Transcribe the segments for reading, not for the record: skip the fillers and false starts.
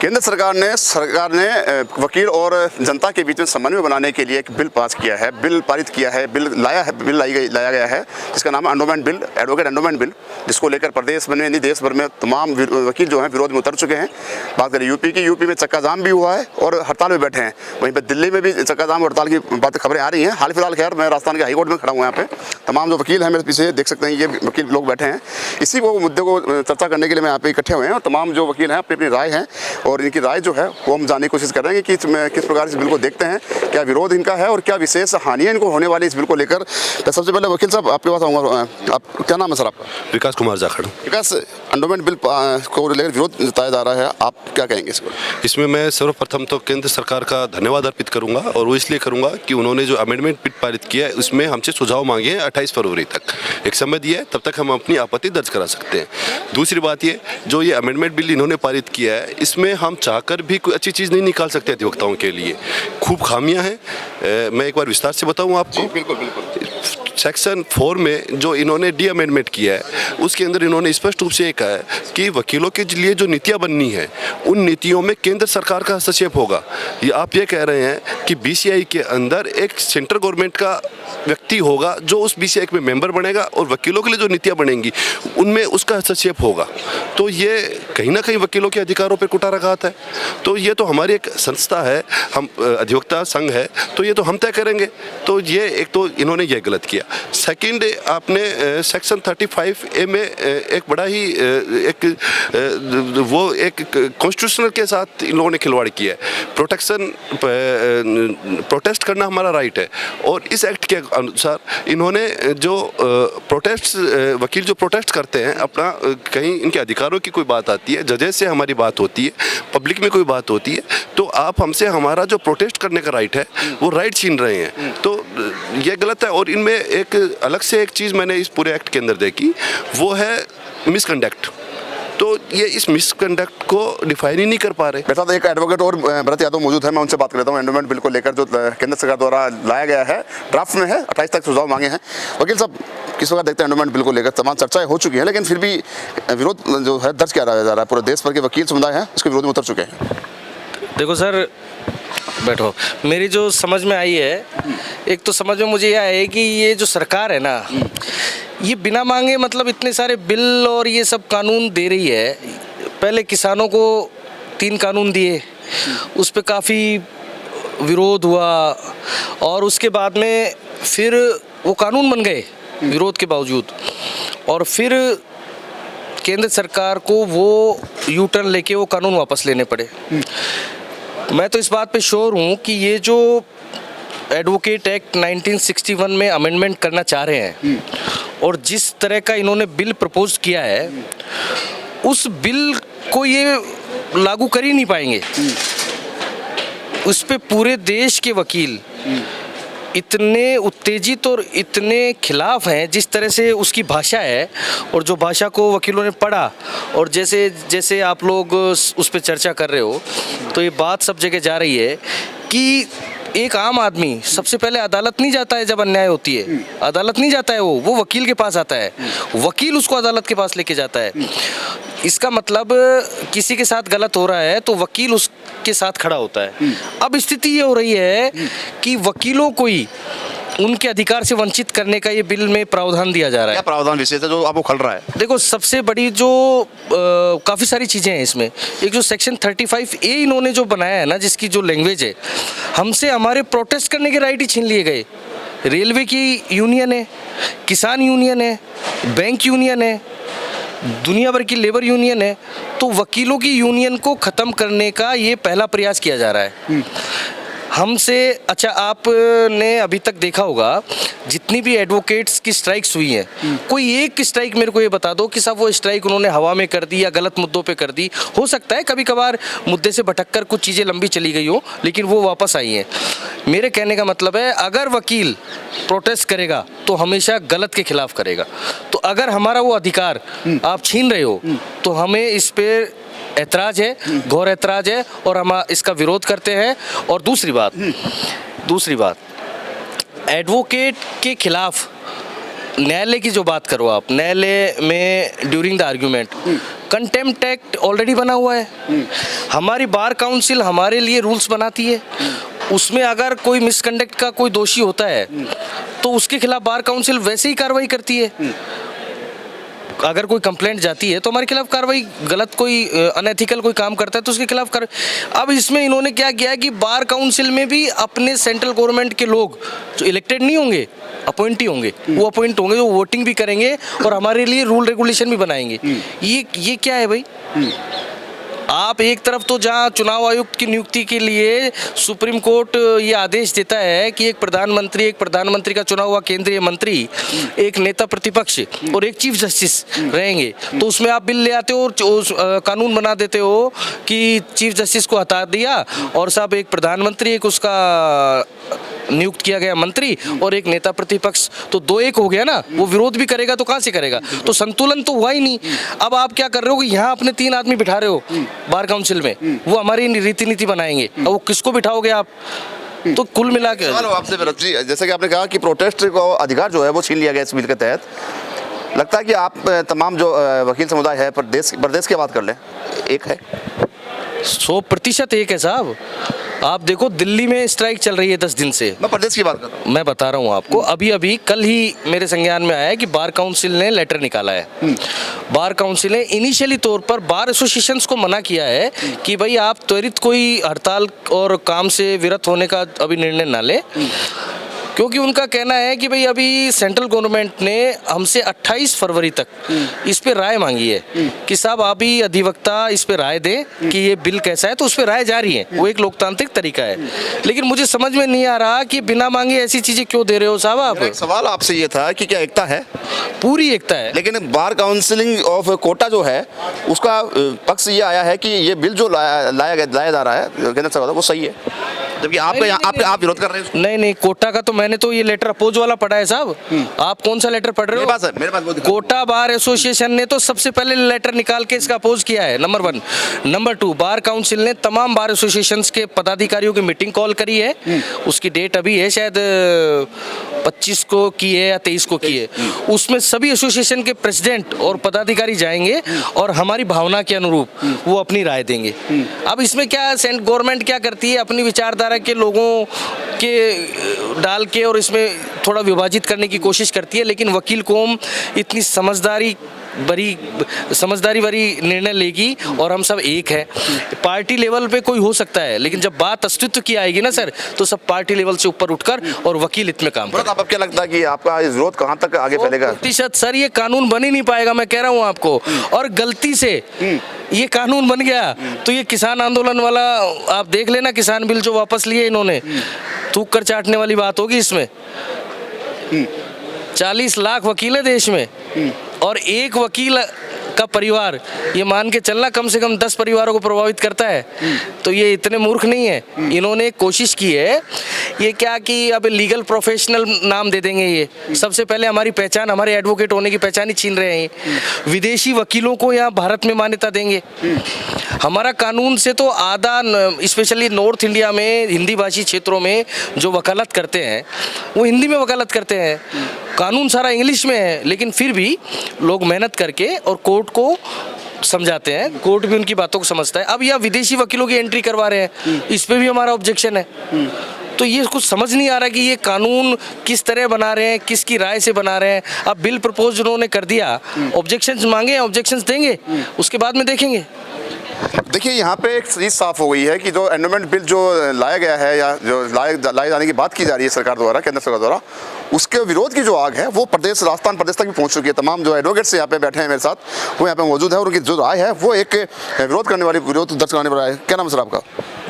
केंद्र सरकार ने वकील और जनता के बीच में समन्वय बनाने के लिए एक बिल पास किया है, बिल पारित किया है, बिल लाया गया है जिसका नाम है endowment bill, advocate endowment bill, जिसको लेकर प्रदेश में नहीं देश भर में तमाम वकील जो हैं विरोध में उतर चुके हैं। बात करें यूपी की, यूपी में चक्का जाम भी हुआ है और हड़ताल में बैठे हैं। वहीं पर दिल्ली में भी चक्का जाम और हड़ताल की बातें खबरें आ रही हैं। हाल फिलहाल खैर मैं राजस्थान के हाईकोर्ट में खड़ा हूँ, यहाँ पे तमाम जो वकील हैं मेरे पीछे देख सकते हैं, ये वकील लोग बैठे हैं। इसी को मुद्दे को चर्चा करने के लिए मैं यहाँ पे इकट्ठे हुए हैं और तमाम जो वकील हैं अपनी अपनी राय है और इनकी राय जो है वो हम जानने की कोशिश कर रहे हैं कि किस प्रकार इस बिल को देखते हैं, क्या विरोध इनका है और क्या विशेष हानियाँ इनको होने वाली इस बिल को लेकर। तो सबसे पहले वकील साहब आपके पास आऊँगा, आप क्या नाम है सर आपका? विकास कुमार जाखड़। विकास, एंडोमेंट बिल को लेकर विरोध जताया जा रहा है, आप क्या कहेंगे इसको? इसमें मैं सर्वप्रथम तो केंद्र सरकार का धन्यवाद अर्पित करूंगा और वो इसलिए करूंगा कि उन्होंने जो अमेंडमेंट बिल पारित किया है उसमें हमसे सुझाव मांगे हैं। 28 फरवरी तक एक समय दिया है, तब तक हम अपनी आपत्ति दर्ज करा सकते हैं। दूसरी बात ये, जो ये अमेंडमेंट बिल इन्होंने पारित किया है इसमें हम चाहकर भी कोई अच्छी चीज़ नहीं निकाल सकते अधिवक्ताओं के लिए, खूब खामियां हैं। मैं एक बार विस्तार से बताऊं आपको। बिल्कुल बिल्कुल। सेक्शन 4 में जो इन्होंने डी अमेंडमेंट किया है उसके अंदर इन्होंने स्पष्ट रूप से ये कहा है कि वकीलों के लिए जो नीतियां बननी है उन नीतियों में केंद्र सरकार का हस्तक्षेप होगा। ये आप ये कह रहे हैं कि बीसीआई के अंदर एक सेंट्रल गवर्नमेंट का व्यक्ति होगा जो उस बीसीआई में मेंबर बनेगा और वकीलों के लिए जो नीतियां बनेंगी उनमें उसका हस्तक्षेप होगा। तो ये कहीं ना कहीं वकीलों के अधिकारों पर कुठाराघात है। तो ये तो हमारी एक संस्था है, हम अधिवक्ता संघ है, तो ये तो हम तय करेंगे। तो ये एक तो इन्होंने ये गलत किया। सेकंड, आपने सेक्शन 35A में एक बड़ा ही एक कॉन्स्टिट्यूशनल के साथ इन लोगों ने खिलवाड़ किया है। प्रोटेस्ट करना हमारा राइट है और इस एक्ट के अनुसार इन्होंने जो वकील जो प्रोटेस्ट करते हैं अपना, कहीं इनके अधिकारों की कोई बात आती है, जजेस से हमारी बात होती है, पब्लिक में कोई बात होती है, तो आप हमसे हमारा जो प्रोटेस्ट करने का राइट है वो राइट छीन रहे हैं। तो ये गलत है। और इनमें एक अलग से एक चीज़ मैंने इस पूरे एक्ट के अंदर देखी, वो है मिसकंडक्ट। तो ये इस मिसकंडक्ट को डिफाइन ही नहीं कर पा रहे। मेरे साथ एक एडवोकेट और भरत यादव मौजूद है, मैं उनसे बात कर लेता हूँ। एंडोमेंट बिल को लेकर जो केंद्र सरकार द्वारा लाया गया है, ड्राफ्ट में है, 28 तक सुझाव मांगे हैं। वकील साहब, किस प्रकार देखते हैं एंडोमेंट बिल को लेकर? तमाम चर्चाएं हो चुकी हैं लेकिन फिर भी विरोध जो है दर्ज किया जा रहा है, पूरे देश भर के वकील समुदाय हैं उसके विरोध में उतर चुके हैं। देखो सर, बैठो, मेरी जो समझ में आई है, एक तो समझ में मुझे यह है कि ये जो सरकार है ना, ये बिना मांगे मतलब इतने सारे बिल और ये सब कानून दे रही है। पहले किसानों को 3 कानून दिए, उस पर काफ़ी विरोध हुआ और उसके बाद में फिर वो कानून बन गए विरोध के बावजूद, और फिर केंद्र सरकार को वो यू टर्न लेके वो कानून वापस लेने पड़े। मैं तो इस बात पे श्योर हूँ कि ये जो एडवोकेट एक्ट 1961 में अमेंडमेंट करना चाह रहे हैं और जिस तरह का इन्होंने बिल प्रपोज किया है, उस बिल को ये लागू कर ही नहीं पाएंगे। उस पे पूरे देश के वकील इतने उत्तेजित और इतने खिलाफ हैं, जिस तरह से उसकी भाषा है और जो भाषा को वकीलों ने पढ़ा, और जैसे जैसे आप लोग उस पर चर्चा कर रहे हो, तो ये बात सब जगह जा रही है कि एक आम आदमी सबसे पहले अदालत नहीं जाता है जब अन्याय होती है, अदालत नहीं जाता है, वो वकील के पास आता है, वकील उसको अदालत के पास लेके जाता है। इसका मतलब किसी के साथ गलत हो रहा है तो वकील उसके साथ खड़ा होता है। अब स्थिति ये हो रही है कि वकीलों को ही उनके अधिकार से वंचित करने का ये बिल में प्रावधान दिया जा रहा है। क्या प्रावधान विशेष है जो आपको खल रहा है? देखो, सबसे बड़ी जो काफ़ी सारी चीज़ें हैं इसमें, एक जो सेक्शन 35A इन्होंने जो बनाया है ना, जिसकी जो लैंग्वेज है, हमसे हमारे प्रोटेस्ट करने के राइट ही छीन लिए गए। रेलवे की यूनियन है, किसान यूनियन है, बैंक यूनियन है, दुनिया भर की लेबर यूनियन है, तो वकीलों की यूनियन को ख़त्म करने का ये पहला प्रयास किया जा रहा है हमसे। अच्छा, आपने अभी तक देखा होगा जितनी भी एडवोकेट्स की स्ट्राइक्स हुई हैं, कोई एक स्ट्राइक मेरे को ये बता दो कि साहब वो स्ट्राइक उन्होंने हवा में कर दी या गलत मुद्दों पे कर दी। हो सकता है कभी कभार मुद्दे से भटककर कुछ चीज़ें लंबी चली गई हो, लेकिन वो वापस आई हैं। मेरे कहने का मतलब है, अगर वकील प्रोटेस्ट करेगा तो हमेशा गलत के खिलाफ करेगा। तो अगर हमारा वो अधिकार आप छीन रहे हो तो हमें इस पर ऐतराज़ है, घोर ऐतराज़ है, और हम इसका विरोध करते हैं। और दूसरी बात, एडवोकेट के खिलाफ न्यायालय की जो बात करो आप, न्यायालय में during the argument, contempt act already बना हुआ है। हमारी बार काउंसिल हमारे लिए रूल्स बनाती है, उसमें अगर कोई मिसकंडक्ट का कोई दोषी होता है तो उसके खिलाफ बार काउंसिल वैसे ही कार्रवाई करती है। अगर कोई कंप्लेंट जाती है तो हमारे खिलाफ कार्रवाई, गलत कोई अनएथिकल कोई काम करता है तो उसके खिलाफ कर। अब इसमें इन्होंने क्या किया है कि बार काउंसिल में भी अपने सेंट्रल गवर्नमेंट के लोग जो इलेक्टेड नहीं होंगे, अपॉइंटी होंगे, वो अपॉइंट होंगे, जो वोटिंग भी करेंगे और हमारे लिए रूल रेगुलेशन भी बनाएंगे। ये क्या है भाई? आप एक तरफ तो जहां चुनाव आयुक्त की नियुक्ति के लिए सुप्रीम कोर्ट ये आदेश देता है कि एक प्रधानमंत्री का चुना हुआ केंद्रीय मंत्री, एक नेता प्रतिपक्ष और एक चीफ जस्टिस रहेंगे, तो उसमें आप बिल ले आते हो और कानून बना देते हो कि चीफ जस्टिस को हटा दिया और साहब एक प्रधानमंत्री, एक उसका नियुक्त किया गया मंत्री और एक नेता प्रतिपक्ष, तो 2-1 हो गया ना। वो विरोध भी करेगा तो कहाँ से करेगा? तो संतुलन तो हुआ ही नहीं। अब आप क्या कर रहे हो कि यहाँ अपने 3 आदमी बिठा रहे हो बार काउंसिल में, वो हमारी रीति नीति बनाएंगे, अब वो किसको बिठाओगे आप? तो कुल मिला के आपसे फिर जी, जैसे कि आपने कहा कि प्रोटेस्ट को अधिकार जो है वो छीन लिया गया इस बिल के तहत, लगता है कि आप तमाम जो वकील समुदाय है प्रदेश की बात कर लें, एक है 100% एक है साहब। आप देखो दिल्ली में स्ट्राइक चल रही है 10 दिन से। मैं प्रदेश की बात कर रहा हूँ। मैं बता रहा हूँ आपको, अभी कल ही मेरे संज्ञान में आया है कि बार काउंसिल ने लेटर निकाला है। बार काउंसिल ने इनिशियली तौर पर बार एसोसिएशंस को मना किया है कि भाई आप त्वरित कोई हड़ताल और काम से विरत होने का अभी निर्णय ना लें, क्योंकि उनका कहना है कि भाई अभी सेंट्रल गवर्नमेंट ने हमसे 28 फरवरी तक इस पे राय मांगी है कि साहब आप ही अधिवक्ता इस पे राय दें कि ये बिल कैसा है, तो उस पे राय जारी है। वो एक लोकतांत्रिक तरीका है, लेकिन मुझे समझ में नहीं आ रहा कि बिना मांगे ऐसी चीजें क्यों दे रहे हो साहब आप। एक सवाल आपसे ये था कि क्या एकता है? पूरी एकता है, लेकिन बार काउंसिलिंग ऑफ कोटा जो है उसका पक्ष ये आया है कि ये बिल जो लाया जा रहा है केंद्र सरकार, वो सही है, जबकि आप विरोध कर रहे हैं। नहीं, कोटा का तो मैंने तो ये लेटर अपोज वाला पढ़ा है साहब। आप कौन सा लेटर पढ़ रहे हो? मेरे पास कोटा बार एसोसिएशन ने तो सबसे पहले लेटर निकाल के इसका अपोज किया है, नंबर 1। नंबर 2, बार काउंसिल ने तमाम बार एसोसिएशंस के पदाधिकारियों की मीटिंग कॉल करी है। उसकी डेट अभी है, शायद 25 को की है या 23 को की है। उसमें सभी एसोसिएशन के प्रेसिडेंट और पदाधिकारी जाएंगे और हमारी भावना के अनुरूप वो अपनी राय देंगे। अब इसमें क्या सेंट्रल गवर्नमेंट क्या करती है, अपनी विचारधारा के लोगों के डाल के और इसमें थोड़ा विभाजित करने की कोशिश करती है, लेकिन वकील कौम इतनी समझदारी भरी निर्णय लेगी और हम सब एक है। पार्टी लेवल पे कोई हो सकता है, लेकिन जब बात अस्तित्व की आएगी ना सर, तो सब पार्टी लेवल से ऊपर उठकर और वकील हित में काम करें। अब क्या लगता है कि आपका इस विरोध कहाँ तक आगे फैलेगा? सर ये कानून बन ही नहीं पाएगा, मैं कह रहा हूँ आपको। और गलती से ये कानून बन गया तो ये किसान आंदोलन वाला आप देख लेना, किसान बिल जो वापस लिए इन्होंने, थूक कर चाटने वाली बात होगी इसमें। 40 लाख वकील है देश में और एक वकील का परिवार, ये मान के चलना कम से कम 10 परिवारों को प्रभावित करता है। तो ये इतने मूर्ख नहीं है। इन्होंने कोशिश की है ये क्या कि अब लीगल प्रोफेशनल नाम दे देंगे। ये सबसे पहले हमारी पहचान, हमारे एडवोकेट होने की पहचान ही छीन रहे हैं। विदेशी वकीलों को यहाँ भारत में मान्यता देंगे। हमारा कानून से तो आधा, स्पेशली नॉर्थ इंडिया में हिंदी भाषी क्षेत्रों में जो वकालत करते हैं वो हिंदी में वकालत करते हैं। कानून सारा इंग्लिश में है, लेकिन फिर भी लोग मेहनत करके और कोर्ट को समझाते हैं, कोर्ट भी उनकी बातों को समझता है। अब यह विदेशी वकीलों की एंट्री करवा रहे हैं, इस पे भी हमारा ऑब्जेक्शन है। तो ये कुछ समझ नहीं आ रहा कि ये कानून किस तरह बना रहे हैं, किसकी राय से बना रहे हैं। अब बिल प्रपोज उन्होंने कर दिया, ऑब्जेक्शंस मांगे, ऑब्जेक्शंस देंगे, उसके बाद में देखेंगे। देखिए यहाँ पे एक चीज़ साफ हो गई है कि जो एंडोमेंट बिल जो लाया गया है या जो लाए जाने की बात की जा रही है सरकार द्वारा, केंद्र सरकार द्वारा, उसके विरोध की जो आग है वो प्रदेश, राजस्थान प्रदेश तक भी पहुँच चुकी है। तमाम जो एडवोकेट्स यहाँ पे बैठे हैं मेरे साथ, वो यहाँ पे मौजूद है और उनकी जो राय है वो एक विरोध करने वाली, विरोध दर्ज करने वाला है। क्या नाम है सर आपका?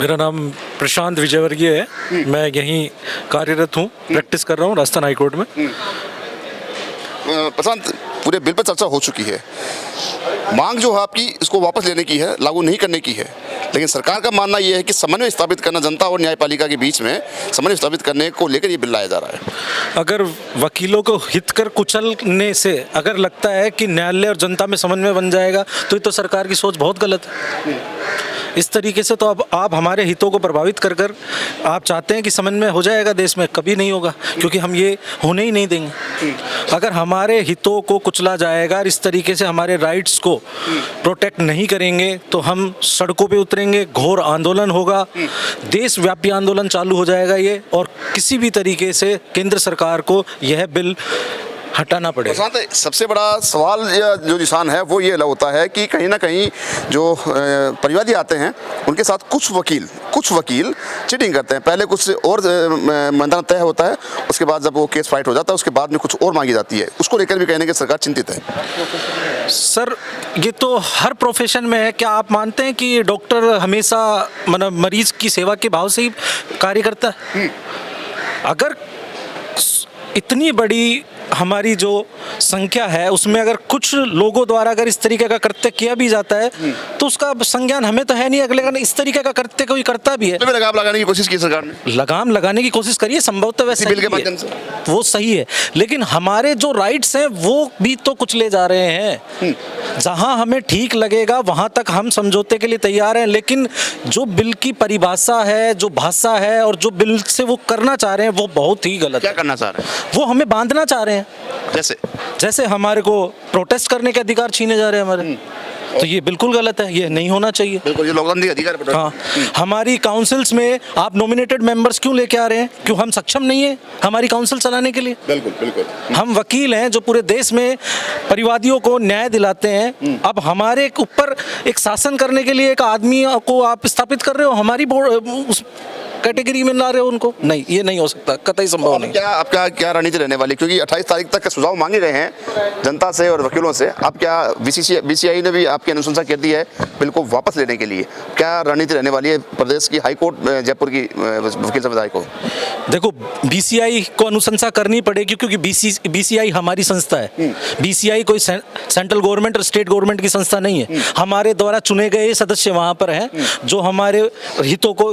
मेरा नाम प्रशांत विजयवर्गीय है। मैं यहीं कार्यरत हूँ, प्रैक्टिस कर रहा हूँ राजस्थान हाईकोर्ट में। प्रशांत, पूरे बिल पर चर्चा हो चुकी है, मांग जो है आपकी इसको वापस लेने की है, लागू नहीं करने की है, लेकिन सरकार का मानना यह है कि समन्वय स्थापित करना, जनता और न्यायपालिका के बीच में समन्वय स्थापित करने को लेकर ये बिल लाया जा रहा है। अगर वकीलों को हित कर कुचलने से अगर लगता है कि न्यायालय और जनता में समन्वय बन जाएगा, तो ये तो सरकार की सोच बहुत गलत है। इस तरीके से तो अब आप हमारे हितों को प्रभावित कर कर आप चाहते हैं कि समन्वय हो जाएगा देश में, कभी नहीं होगा, क्योंकि हम ये होने ही नहीं देंगे। अगर हमारे हितों को कुचला जाएगा और इस तरीके से हमारे राइट्स को प्रोटेक्ट नहीं करेंगे तो हम सड़कों पे उतरेंगे, घोर आंदोलन होगा, देशव्यापी आंदोलन चालू हो जाएगा ये, और किसी भी तरीके से केंद्र सरकार को यह बिल हटाना पड़ेगा। सबसे बड़ा सवाल या जो निशान है वो ये होता है कि कहीं ना कहीं जो परिवादी आते हैं उनके साथ कुछ वकील चीटिंग करते हैं। पहले कुछ और मंथन तय होता है, उसके बाद जब वो केस फाइट हो जाता है उसके बाद में कुछ और मांगी जाती है। उसको लेकर भी कहने की सरकार चिंतित है। सर ये तो हर प्रोफेशन में है। क्या आप मानते हैं कि डॉक्टर हमेशा मतलब मरीज की सेवा के भाव से ही कार्य करता है? अगर इतनी बड़ी हमारी जो संख्या है उसमें अगर कुछ लोगों द्वारा अगर इस तरीके का कृत्य किया भी जाता है तो उसका संज्ञान हमें तो है नहीं, अगले इस तरीके का कृत्य कोई करता भी है। लगाम लगाने की कोशिश की सरकार ने, लगाम लगाने की कोशिश करिए, संभवतः वैसे बिल के माध्यम से वो सही है, लेकिन हमारे जो राइट्स हैं वो भी तो कुछ ले जा रहे हैं। जहां हमें ठीक लगेगा वहां तक हम समझौते के लिए तैयार हैं, लेकिन जो बिल की परिभाषा है, जो भाषा है और जो बिल से वो करना चाह रहे हैं वो बहुत ही गलत क्या है। करना चाह रहे हैं? वो हमें बांधना चाह रहे हैं, जैसे हमारे को प्रोटेस्ट करने के अधिकार छीने जा रहे हैं हमारे। तो ये बिल्कुल गलत है, ये नहीं होना चाहिए। बिल्कुल, ये लोकतांत्रिक अधिकार है। हाँ, हमारी काउंसिल्स में आप नॉमिनेटेड मेंबर्स क्यों लेके आ रहे हैं? क्यों हम सक्षम नहीं है हमारी काउंसिल चलाने के लिए? बिल्कुल। हम वकील हैं जो पूरे देश में परिवादियों को न्याय दिलाते हैं। अब हमारे ऊपर एक शासन करने के लिए एक आदमी को आप स्थापित कर रहे हो, हमारी उस कैटेगरी में ला रहे हो उनको? नहीं, ये नहीं हो सकता, कतई संभव नहीं। क्या रणनीति रहने वाली? क्योंकि 28 तारीख तक के सुझाव मांगे गए हैं जनता से और वकीलों से। अब क्या बीसीआई ने भी आपकी अनुशंसा कर दी है बिल को वापस लेने के लिए? क्या रणनीति रहने वाली है प्रदेश की हाईकोर्ट जयपुर की वकील समुदाय को? देखो, बीसीआई को अनुशंसा करनी पड़ेगी क्योंकि बीसीआई हमारी संस्था है। बीसीआई कोई सेंट्रल गवर्नमेंट और स्टेट गवर्नमेंट की संस्था नहीं है। हमारे द्वारा चुने गए सदस्य वहाँ पर हैं जो हमारे हितों को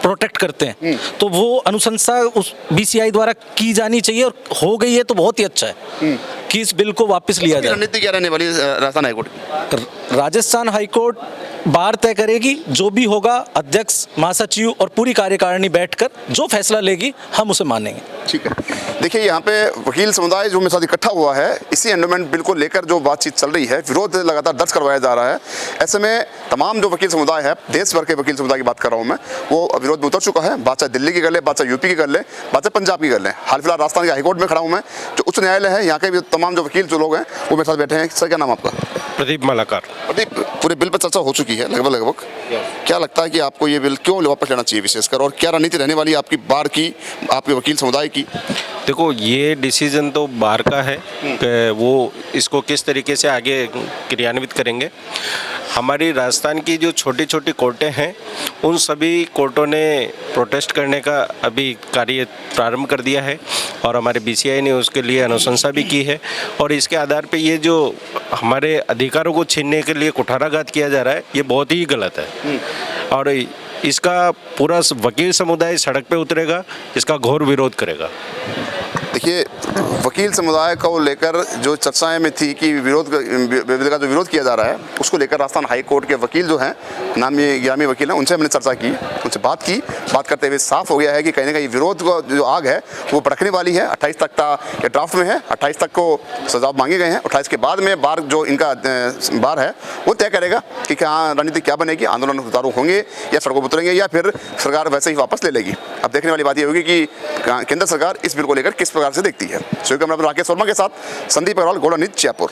प्रोटेक्ट करते हैं, तो वो अनुशंसा उस बीसीआई द्वारा की जानी चाहिए, और हो गई है तो बहुत ही अच्छा है कि इस बिल को वापस लिया जाए। रणनीति क्या रहने वाली है राजस्थान हाईकोर्ट की? राजस्थान हाईकोर्ट बार तय करेगी, जो भी होगा अध्यक्ष, महासचिव और पूरी कार्यकारिणी बैठकर जो फैसला लेगी हम उसे मानेंगे। ठीक है। देखिए, यहाँ पे वकील समुदाय जो मेरे साथ इकट्ठा हुआ है, इसी एंडोमेंट बिल को लेकर जो बातचीत चल रही है, विरोध लगातार दर्ज करवाया जा रहा है। ऐसे में तमाम जो वकील समुदाय है, देश भर के वकील समुदाय की बात कर रहा हूँ मैं, वो विरोध में उतर चुका है। बात चाहे दिल्ली की कर ले, बात चाहे यूपी की कर ले, बात चाहे पंजाब की कर ले। हाल फिलहाल राजस्थान के हाईकोर्ट में खड़ा हूँ मैं, जो उच्च न्यायालय है, यहाँ के भी तमाम जो वकील जो लोग हैं वो मेरे साथ बैठे हैं। सर, क्या नाम आपका? प्रदीप मालाकार। प्रदीप, पूरे बिल पर चर्चा हो चुकी है लगभग। क्या लगता है कि आपको ये बिल क्यों वापस लेना चाहिए विशेषकर, और क्या रणनीति रहने वाली है आपकी बार की, आपके वकील समुदाय की? देखो, ये डिसीजन तो बार का है कि वो इसको किस तरीके से आगे क्रियान्वित करेंगे। हमारी राजस्थान की जो छोटी छोटी कोर्टें हैं उन सभी कोर्टों ने प्रोटेस्ट करने का अभी कार्य प्रारंभ कर दिया है, और हमारे बीसीआई ने उसके लिए अनुशंसा भी की है। और इसके आधार पे ये जो हमारे अधिकारों को छीनने के लिए कुठाराघात किया जा रहा है, ये बहुत ही गलत है, और इसका पूरा वकील समुदाय सड़क पे उतरेगा, इसका घोर विरोध करेगा। देखिए, वकील समुदाय को लेकर जो चर्चाएं में थी कि बिल का जो विरोध किया जा रहा है, उसको लेकर राजस्थान हाई कोर्ट के वकील जो हैं, नामी गिरामी वकील हैं, उनसे हमने चर्चा की, उनसे बात करते हुए साफ हो गया है कि कहीं ना कहीं विरोध का जो आग है वो भड़कने वाली है। 28 तक का ये ड्राफ्ट में है, 28 तक को सुझाव मांगे गए हैं। 28 के बाद में बार जो इनका बार है वो तय करेगा कि क्या रणनीति क्या बनेगी, आंदोलन सुचारू होंगे या सड़कों पर उतरेंगे या फिर सरकार वैसे ही वापस ले लेगी। अब देखने वाली बात ये होगी कि केंद्र सरकार इस बिल को लेकर किस प्रकार से देखती है। कैमरा राकेश वर्मा के साथ संदीप अग्रवाल, गोल्डन न्यूज़, जयपुर।